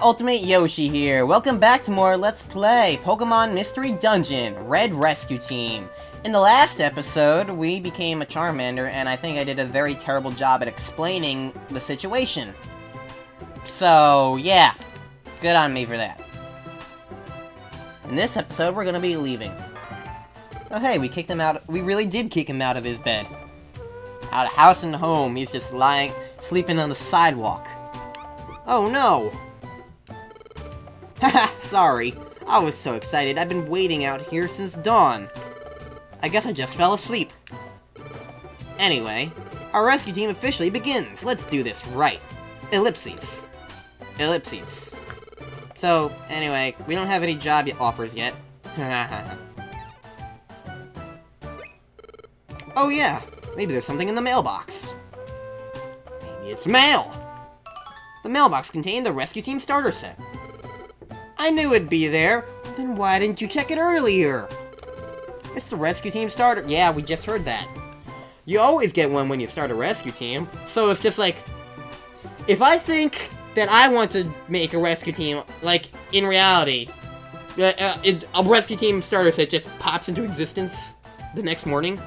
Ultimate Yoshi here. Welcome back to more Let's Play Pokemon Mystery Dungeon, Red Rescue Team. In the last episode, we became a Charmander, and I think I did a very terrible job at explaining the situation. So, yeah. Good on me for that. In this episode, we're gonna be leaving. Oh hey, we kicked him out. We really did kick him out of his bed. Out of house and home, he's just sleeping on the sidewalk. Oh no! Haha, sorry. I was so excited. I've been waiting out here since dawn. I guess I just fell asleep. Anyway, our rescue team officially begins. Let's do this right. Ellipses. Ellipses. So, anyway, we don't have any job offers yet. Oh yeah, maybe there's something in the mailbox. Maybe it's mail! The mailbox contained the rescue team starter set. I knew it'd be there. Then why didn't you check it earlier? It's the rescue team starter. Yeah, we just heard that. You always get one when you start a rescue team. So it's just like, if I think that I want to make a rescue team, like, in reality, a rescue team starter set just pops into existence the next morning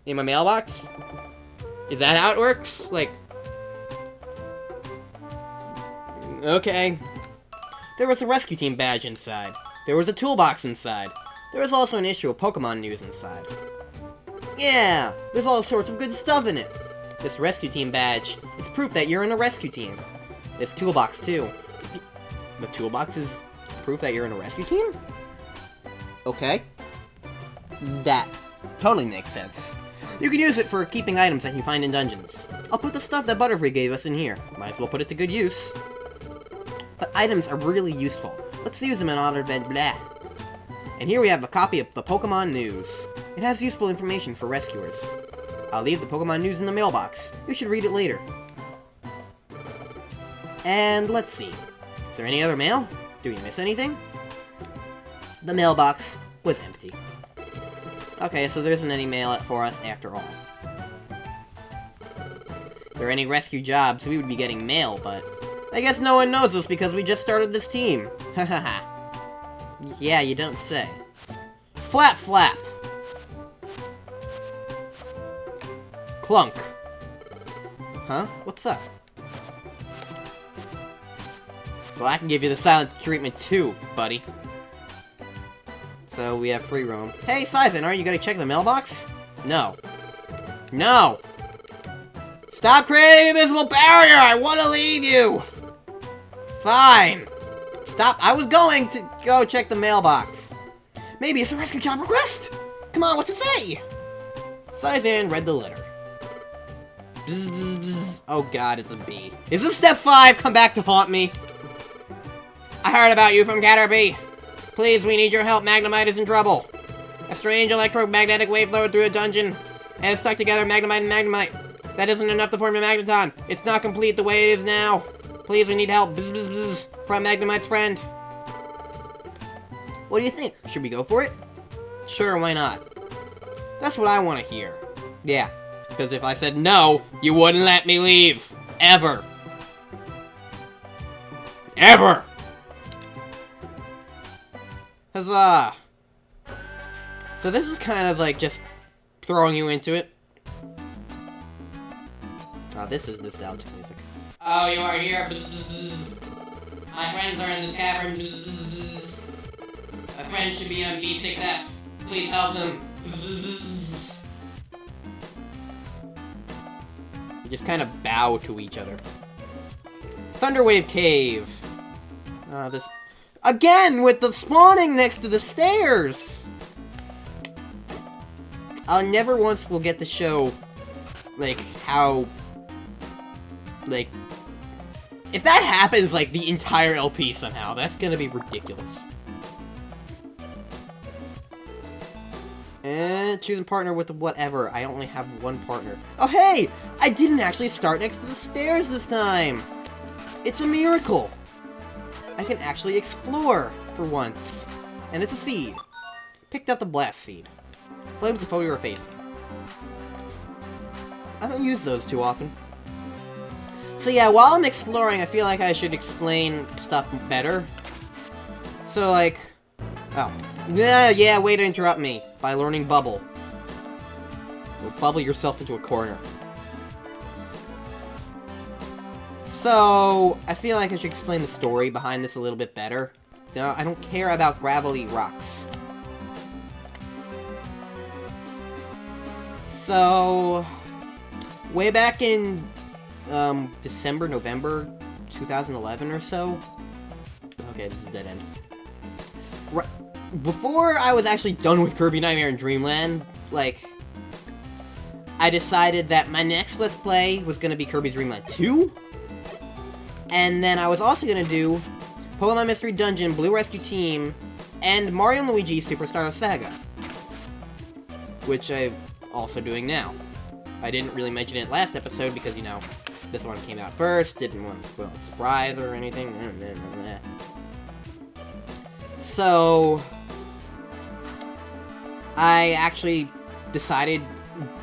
in my mailbox. Is that how it works? Like, okay. There was a rescue team badge inside. There was a toolbox inside. There was also an issue of Pokemon news inside. Yeah, there's all sorts of good stuff in it. This rescue team badge is proof that you're in a rescue team. This toolbox too. The toolbox is proof that you're in a rescue team? Okay. That totally makes sense. You can use it for keeping items that you find in dungeons. I'll put the stuff that Butterfree gave us in here. Might as well put it to good use. But items are really useful. Let's use them in honor of blah. And here we have a copy of the Pokemon News. It has useful information for rescuers. I'll leave the Pokemon News in the mailbox. You should read it later. And let's see. Is there any other mail? Did we miss anything? The mailbox was empty. Okay, so there isn't any mail for us after all. If there are any rescue jobs, we would be getting mail, but I guess no one knows this because we just started this team. Hahaha. Yeah, you don't say. Flap flap! Clunk. Huh? What's up? Well, I can give you the silent treatment too, buddy. So, we have free roam. Hey, Siphon, aren't you gonna check the mailbox? No. No! Stop creating an invisible barrier! I wanna leave you! Fine! Stop! I was going to go check the mailbox. Maybe it's a rescue job request? Come on, what's it say? Siphon read the letter. Bzz, bzz, bzz. Oh god, it's a bee. Is this step 5 come back to haunt me? I heard about you from Caterpie. Please, we need your help. MagneMITE is in trouble. A strange electromagnetic wave flowed through a dungeon and has stuck together MagneMITE and MagneMITE. That isn't enough to form a Magneton. It's not complete the way it is now. Please, we need help. Bzz, bzz, bzz. From MagneMITE's friend. What do you think? Should we go for it? Sure, why not? That's what I want to hear. Yeah, because if I said no, you wouldn't let me leave. Ever. Ever! Huzzah! So this is kind of like just throwing you into it. Oh, this is nostalgic music. Oh, you are here. Bzz, bzz, bzz. My friends are in this cavern. Bzz, bzz, bzz. My friends should be on B6F. Please help them. Bzz, bzz, bzz. You just kind of bow to each other. Thunderwave Cave. This... Again, with the spawning next to the stairs! I'll never once will get to show, like, how... Like... If that happens, like, the entire LP somehow, that's gonna be ridiculous. And choosing partner with whatever. I only have one partner. Oh, hey! I didn't actually start next to the stairs this time! It's a miracle! I can actually explore, for once. And it's a seed. Picked up the blast seed. Flames of photo your face. I don't use those too often. So yeah, while I'm exploring, I feel like I should explain stuff better. So like... Oh. Yeah, way to interrupt me by learning Bubble. You'll bubble yourself into a corner. So, I feel like I should explain the story behind this a little bit better. No, I don't care about gravelly rocks. So, way back in December, November 2011 or so. Okay, this is a dead end. Before I was actually done with Kirby Nightmare in Dreamland, like, I decided that my next Let's Play was going to be Kirby's Dream Land 2. And then I was also going to do Pokemon Mystery Dungeon, Blue Rescue Team, and Mario & Luigi Superstar Saga. Which I'm also doing now. I didn't really mention it last episode because, you know, this one came out first, didn't want to spoil a surprise or anything. So, I actually decided,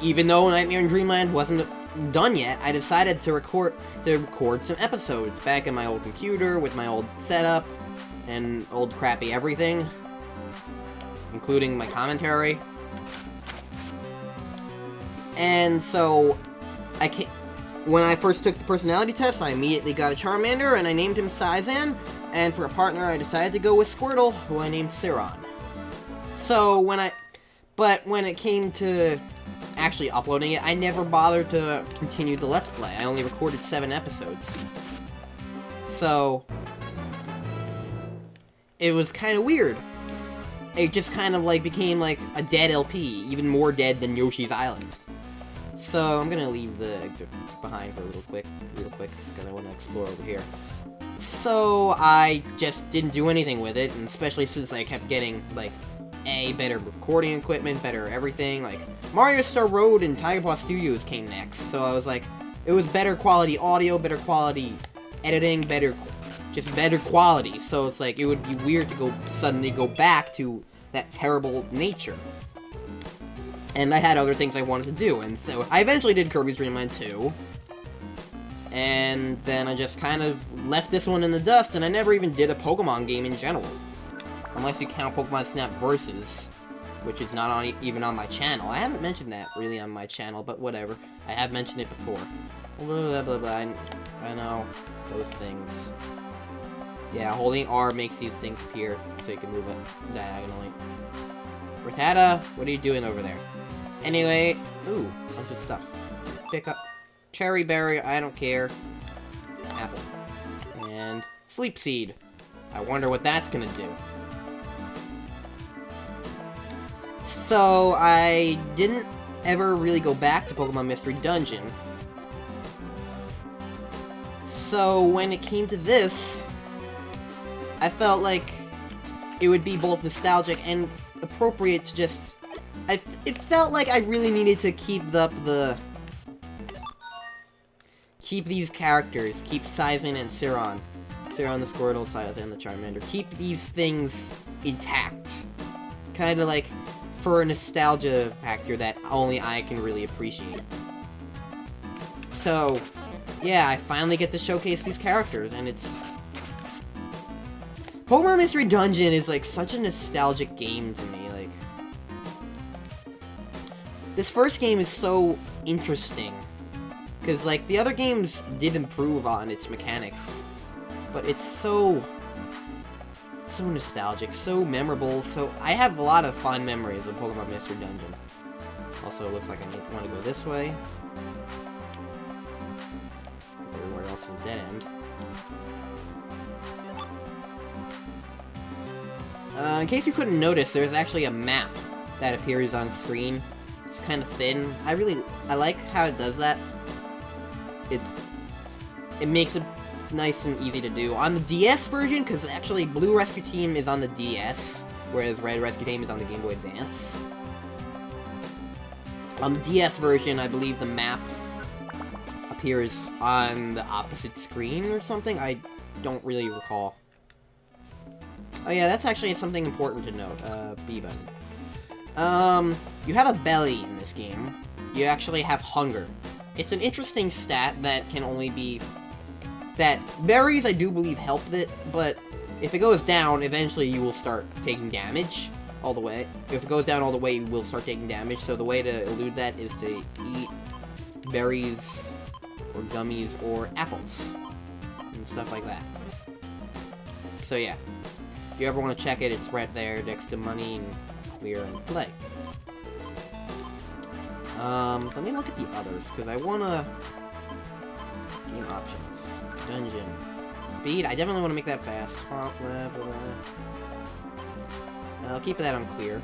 even though Nightmare in Dreamland wasn't done yet, I decided to record some episodes back in my old computer with my old setup and old crappy everything, including my commentary. And so, when I first took the personality test, I immediately got a Charmander, and I named him Saizan, and for a partner, I decided to go with Squirtle, who I named Siron. So, but when it came to actually uploading it, I never bothered to continue the Let's Play. I only recorded 7 episodes. So, it was kind of weird. It just kind of like became like a dead LP, even more dead than Yoshi's Island. So, I'm gonna leave the exit behind for real quick, because I want to explore over here. So, I just didn't do anything with it, and especially since I kept getting, like, better recording equipment, better everything, like, Mario Star Road and Tiger Paw Studios came next, so I was like, it was better quality audio, better quality editing, just better quality, so it's like, it would be weird to suddenly go back to that terrible nature. And I had other things I wanted to do, and so I eventually did Kirby's Dream Land 2, and then I just kind of left this one in the dust, and I never even did a Pokemon game in general. Unless you count Pokemon Snap Versus, which is not even on my channel. I haven't mentioned that really on my channel, but whatever. I have mentioned it before. Blah, blah, blah. I know those things. Yeah, holding R makes these things appear, so you can move it diagonally. Rattata, what are you doing over there? Anyway, ooh, bunch of stuff. Pick up Cherry Berry, I don't care. Apple. And Sleep Seed. I wonder what that's gonna do. So, I didn't ever really go back to Pokemon Mystery Dungeon. So, when it came to this, I felt like it would be both nostalgic and appropriate to just... it felt like I really needed to keep keep these characters, keep Saizan and Siron the Squirtle, Saizan the Charmander, keep these things intact. Kinda like, for a nostalgia factor that only I can really appreciate. So, yeah, I finally get to showcase these characters, and it's... Pokemon Mystery Dungeon is, like, such a nostalgic game to me, like... This first game is so interesting, because, like, the other games did improve on its mechanics, but it's so nostalgic, so memorable, so I have a lot of fond memories of Pokemon Mystery Dungeon. Also, it looks like I want to go this way. Everywhere else is a dead end. In case you couldn't notice, there's actually a map that appears on screen. It's kind of thin. I like how it does that. It makes it nice and easy to do. On the DS version, because actually Blue Rescue Team is on the DS, whereas Red Rescue Team is on the Game Boy Advance. On the DS version, I believe the map appears on the opposite screen or something. I don't really recall. Oh yeah, that's actually something important to note. B button. You have a belly in this game. You actually have hunger. It's an interesting stat that can only be that berries, I do believe, helped it, but if it goes down, eventually you will start taking damage all the way. If it goes down all the way, you will start taking damage, so the way to elude that is to eat berries, or gummies, or apples, and stuff like that. So yeah, if you ever want to check it, it's right there next to money and clear and play. Let me look at the others, because I want to... Game options. Dungeon. Speed, I definitely want to make that fast. Blah, blah, blah. I'll keep that on clear.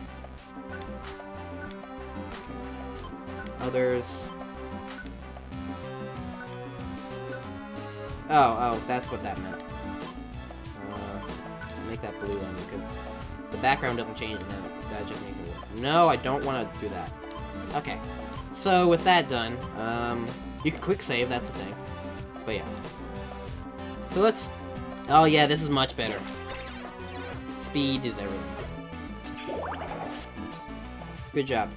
Others. Oh, that's what that meant. Make that blue then, because the background doesn't change, and that just makes it work. No, I don't want to do that. Okay. So, with that done, you can quick save, that's the thing. But yeah. So let's... Oh yeah, this is much better. Speed is everything. Good job.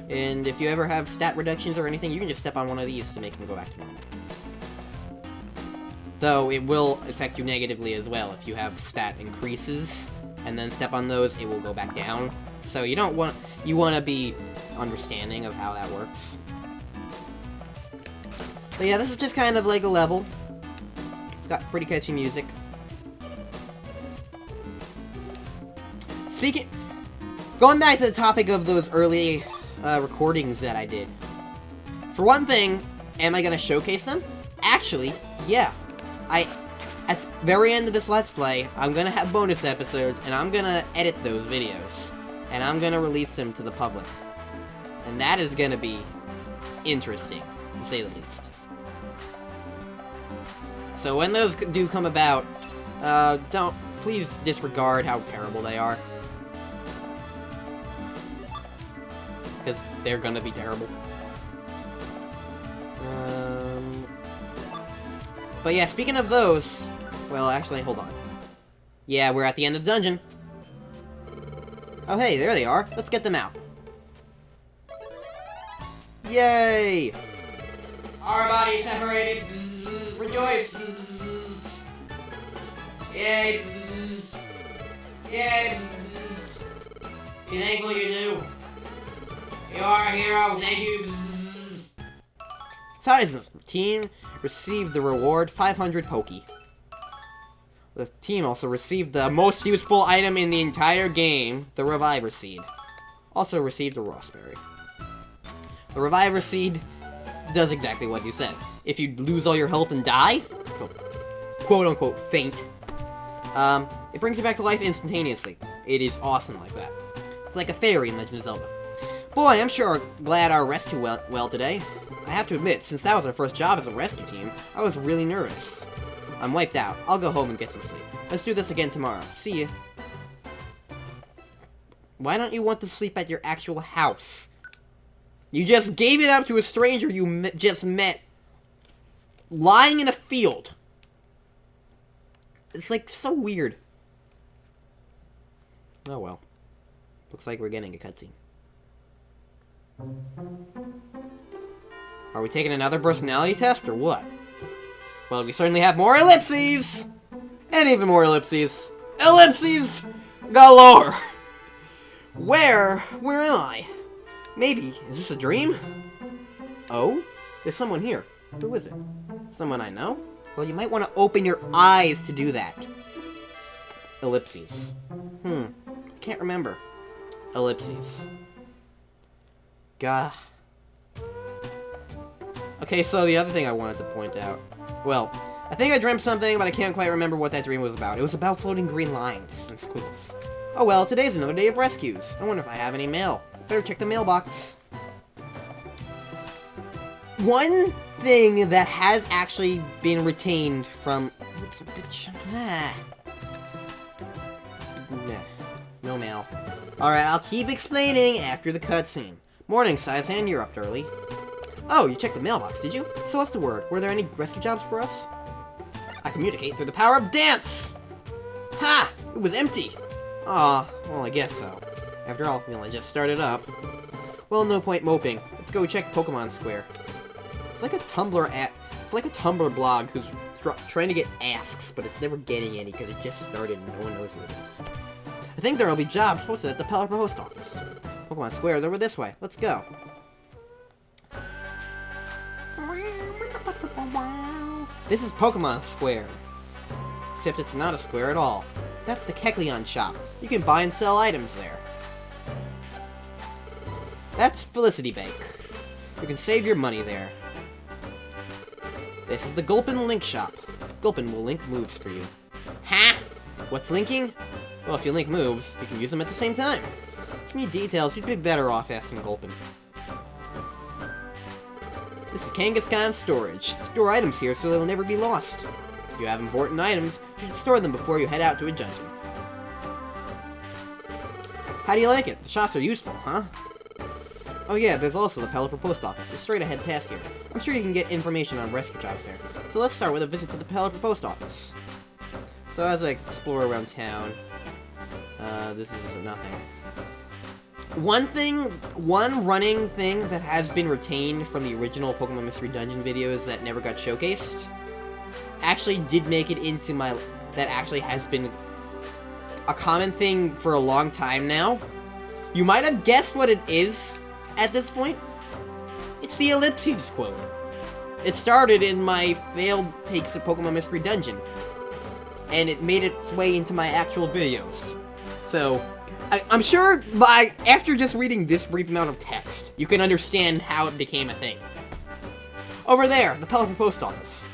And if you ever have stat reductions or anything, you can just step on one of these to make them go back to normal. Though, it will affect you negatively as well. If you have stat increases, and then step on those, it will go back down. So you don't want... You want to be understanding of how that works. But yeah, this is just kind of like a level. It's got pretty catchy music. Going back to the topic of those early recordings that I did. For one thing, am I going to showcase them? Actually, yeah. At the very end of this Let's Play, I'm going to have bonus episodes, and I'm going to edit those videos. And I'm going to release them to the public. And that is going to be interesting, to say the least. So when those do come about, please disregard how terrible they are. Because they're gonna be terrible. But yeah, speaking of those, well, actually, hold on. Yeah, we're at the end of the dungeon. Oh hey, there they are. Let's get them out. Yay! Our bodies separated. Rejoice! Yay! Yay! Be thankful you do. You are a hero, thank you. Size team received the reward 500 Poke. The team also received the most useful item in the entire game, the Reviver Seed. Also received a Raspberry. The Reviver Seed does exactly what you said. If you lose all your health and die, quote-unquote faint, it brings you back to life instantaneously. It is awesome like that. It's like a fairy in Legend of Zelda. Boy, I'm sure glad our rescue went well today. I have to admit, since that was our first job as a rescue team, I was really nervous. I'm wiped out. I'll go home and get some sleep. Let's do this again tomorrow. See ya. Why don't you want to sleep at your actual house? You just gave it up to a stranger you just met lying in a field. It's like so weird. Oh well. Looks like we're getting a cutscene. Are we taking another personality test or what? Well, we certainly have more ellipses! And even more ellipses. Ellipses galore! Where am I? Maybe, is this a dream? Oh? There's someone here. Who is it? Someone I know? Well, you might want to open your eyes to do that. Ellipses. I can't remember. Ellipses. Gah. Okay, so the other thing I wanted to point out. Well, I think I dreamt something, but I can't quite remember what that dream was about. It was about floating green lines and squiggles. Oh well, today's another day of rescues. I wonder if I have any mail. Better check the mailbox. One thing that has actually been retained from... No mail. Alright, I'll keep explaining after the cutscene. Morning, Saisan, you're up early. Oh, you checked the mailbox, did you? So what's the word? Were there any rescue jobs for us? I communicate through the power of dance! Ha! It was empty! Aw, well, I guess so. After all, we only just started up. Well, no point moping. Let's go check Pokemon Square. It's like a Tumblr It's like a Tumblr blog who's trying to get asks, but it's never getting any because it just started and no one knows who it is. I think there'll be jobs posted at the Pelipper Post Office. Pokemon Square is over this way. Let's go. This is Pokemon Square. Except it's not a square at all. That's the Kecleon shop. You can buy and sell items there. That's Felicity Bank. You can save your money there. This is the Gulpin Link shop. Gulpin will link moves for you. Ha! What's linking? Well, if you link moves, you can use them at the same time. If you need details, you'd be better off asking Gulpin. This is Kangaskhan's storage. Store items here so they'll never be lost. If you have important items, you should store them before you head out to a dungeon. How do you like it? The shops are useful, huh? Oh yeah, there's also the Pelipper Post Office. It's straight ahead past here. I'm sure you can get information on rescue jobs there. So let's start with a visit to the Pelipper Post Office. So as I explore around town, this is nothing. One running thing that has been retained from the original Pokemon Mystery Dungeon videos that never got showcased, actually did make it into my... that actually has been a common thing for a long time now. You might have guessed what it is at this point. It's the Ellipses quote. It started in my failed takes of Pokemon Mystery Dungeon, and it made its way into my actual videos. So, I'm sure after just reading this brief amount of text, you can understand how it became a thing. Over there, the Pelipper Post Office.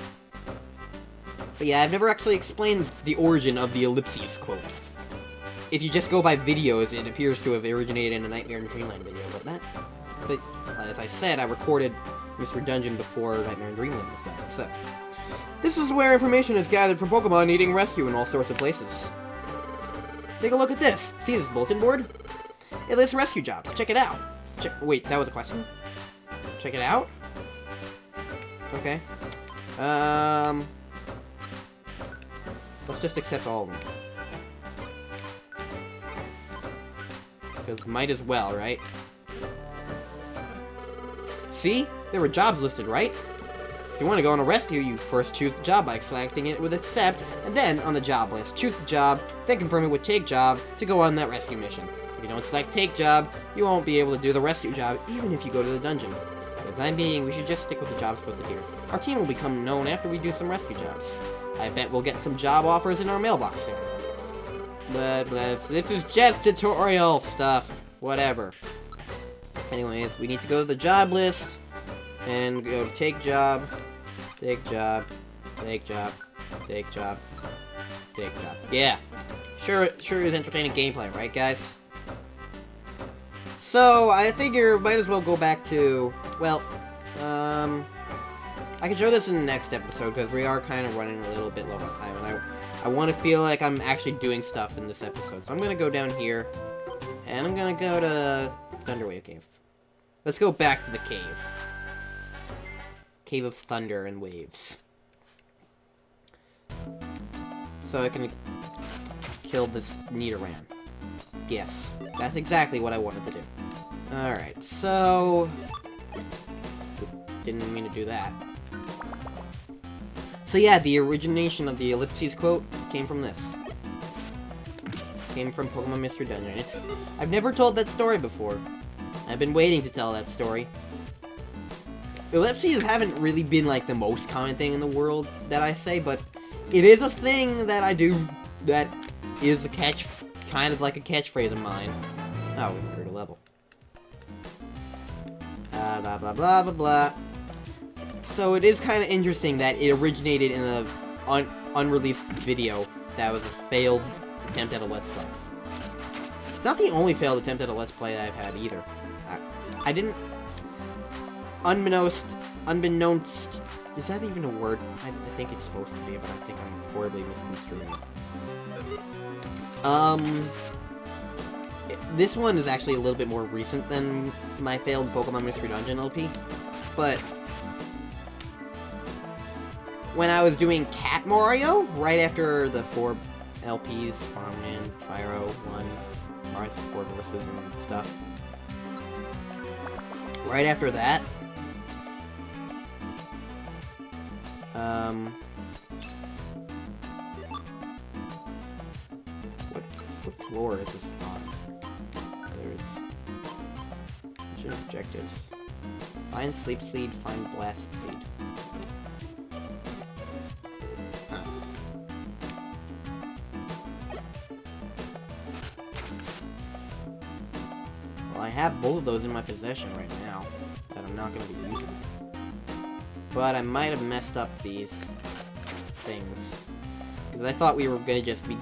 But yeah, I've never actually explained the origin of the Ellipses quote. If you just go by videos, it appears to have originated in a Nightmare in Dreamland video, but as I said, I recorded Mystery Dungeon before Nightmare in Dreamland was done, so. This is where information is gathered from Pokemon needing rescue in all sorts of places. Take a look at this. See this bulletin board? It lists rescue jobs. Check it out. Wait, that was a question? Check it out? Okay. Let's just accept all of them. Because might as well, right? See? There were jobs listed, right? If you want to go on a rescue, you first choose the job by selecting it with accept, and then on the job list, choose the job, then confirm it with take job to go on that rescue mission. If you don't select take job, you won't be able to do the rescue job even if you go to the dungeon. For the time being, we should just stick with the jobs posted here. Our team will become known after we do some rescue jobs. I bet we'll get some job offers in our mailbox soon. But this is just tutorial stuff. Whatever. Anyways, we need to go to the job list and go to take job, take job, take job, take job, take job. Yeah. Sure is entertaining gameplay, right guys? So, I figure might as well go back to, well, I can show this in the next episode because we are kind of running a little bit low on time, and I want to feel like I'm actually doing stuff in this episode. So I'm going to go down here, and I'm going to go to Thunderwave Cave. Let's go back to the cave. Cave of Thunder and Waves. So I can kill this Nidoran. Yes, that's exactly what I wanted to do. Alright, so... Didn't mean to do that. So yeah, the origination of the Ellipses quote came from this. Came from Pokemon Mystery Dungeon. I've never told that story before. I've been waiting to tell that story. Ellipses haven't really been like the most common thing in the world that I say, but it is a thing that I do that is kind of like a catchphrase of mine. Oh, we cleared a level. Blah blah blah blah blah. So it is kind of interesting that it originated in a unreleased video that was a failed attempt at a Let's Play. It's not the only failed attempt at a Let's Play that I've had either. I didn't... Unbeknownst... Is that even a word? I think it's supposed to be, but I think I'm horribly misconstruing it. This one is actually a little bit more recent than my failed Pokemon Mystery Dungeon LP, but when I was doing Cat Mario, right after the 4 LPs, Farmland, Pyro, 1, Mario 4 Versus and stuff, right after that, What floor is this on? There's objectives. Find sleep seed, find blast seed. Huh. Well, I have both of those in my possession right now that I'm not going to be using. But I might have messed up these things. Because I thought we were going to just be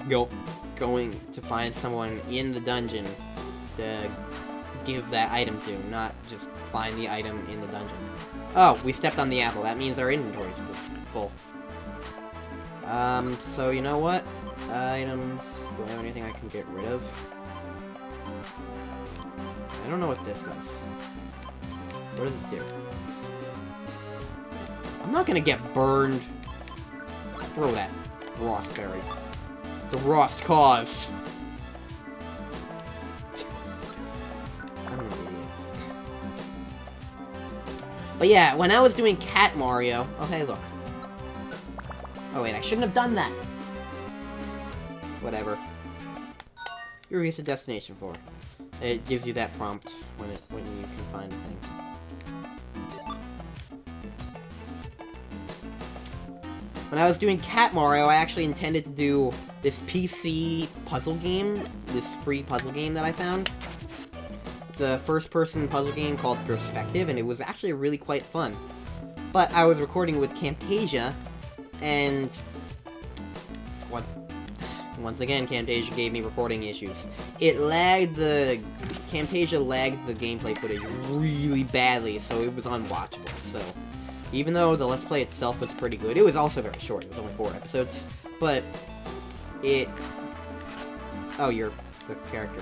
going to find someone in the dungeon to give that item to, not just find the item in the dungeon. Oh, we stepped on the apple. That means our inventory's full. So you know what? Items. Do I have anything I can get rid of? I don't know what this does. What does it do? I'm not gonna get burned. Throw that Rost berry. It's a Rost cause. I'm an idiot. But yeah, when I was doing Cat Mario... Oh, hey, look. Oh, wait, I shouldn't have done that. Whatever. You reach a destination for. It gives you that prompt when you can find a thing. When I was doing Cat Mario, I actually intended to do this PC puzzle game, this free puzzle game that I found. It's a first-person puzzle game called Perspective, and it was actually really quite fun. But I was recording with Camtasia, and once again, Camtasia gave me recording issues. Camtasia lagged the gameplay footage really badly, so it was unwatchable. So, even though the Let's Play itself was pretty good, it was also very short. It was only 4 episodes, but Oh, you're the character.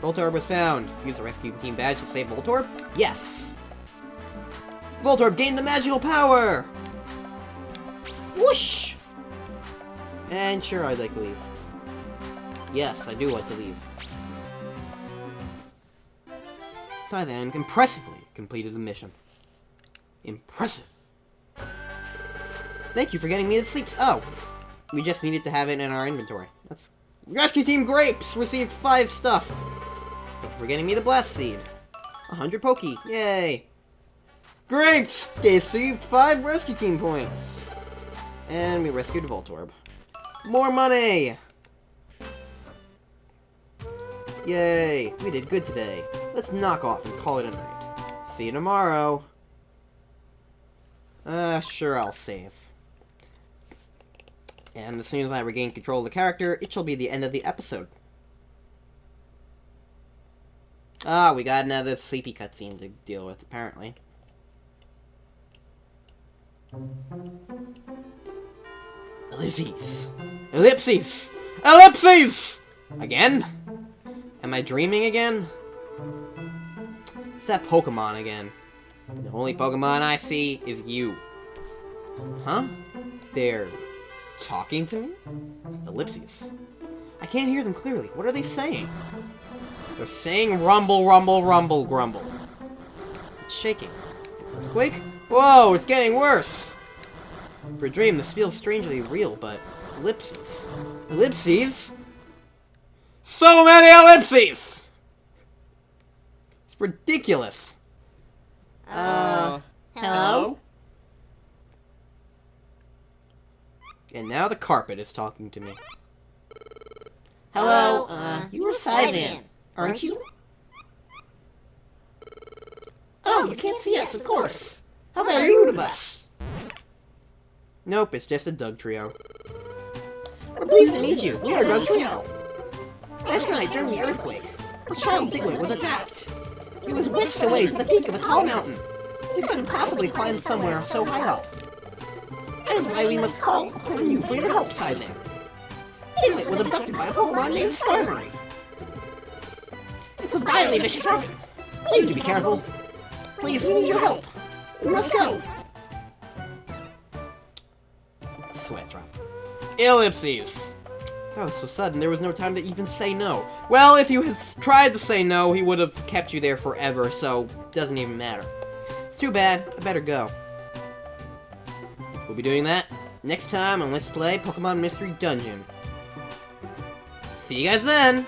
Voltorb was found. Use the rescue team badge to save Voltorb? Yes! Voltorb gained the magical power! Whoosh! And sure, I'd like to leave. Yes, I do like to leave. Scythan impressively completed the mission. Impressive. Thank you for getting me the sleeps. Oh, we just needed to have it in our inventory. That's... Rescue Team Grapes received 5 stuff. Thank you for getting me the Blast Seed. 100 Pokey. Yay. Grapes! They received 5 Rescue Team points. And we rescued Voltorb. More money! Yay! We did good today. Let's knock off and call it a night. See you tomorrow. Sure, I'll save. And as soon as I regain control of the character, it shall be the end of the episode. Ah, we got another sleepy cutscene to deal with, apparently. Ellipses! Ellipses! Ellipses! Again? Am I dreaming again? It's that Pokemon again. The only Pokemon I see is you. Huh? They're talking to me? Ellipses. I can't hear them clearly. What are they saying? They're saying rumble, rumble, rumble, grumble. It's shaking. Earthquake? Whoa, it's getting worse! For a dream, this feels strangely real, but... Ellipses. Ellipses? So many ellipses! It's ridiculous. Hello? And now the carpet is talking to me. Hello, you were Scythan, aren't you? Oh, you can't see us, of course. How very rude of us. Nope, it's just a Doug trio. We're pleased to meet you. We are Doug Trio. Last night, during the earthquake, a child Diglett was attacked. He was whisked away to the peak of a tall mountain. We couldn't possibly climb somewhere so high up. That is why we must call upon you for your help, Scythan. Diglett was abducted by a Pokemon named Skarmory. It's a vilely vicious rodent. Please do be careful. Please, we need your help. We must go. Sweat drop. Ellipses! That was so sudden, there was no time to even say no. Well, if you had tried to say no, he would have kept you there forever, so it doesn't even matter. It's too bad. I better go. We'll be doing that next time on Let's Play Pokemon Mystery Dungeon. See you guys then!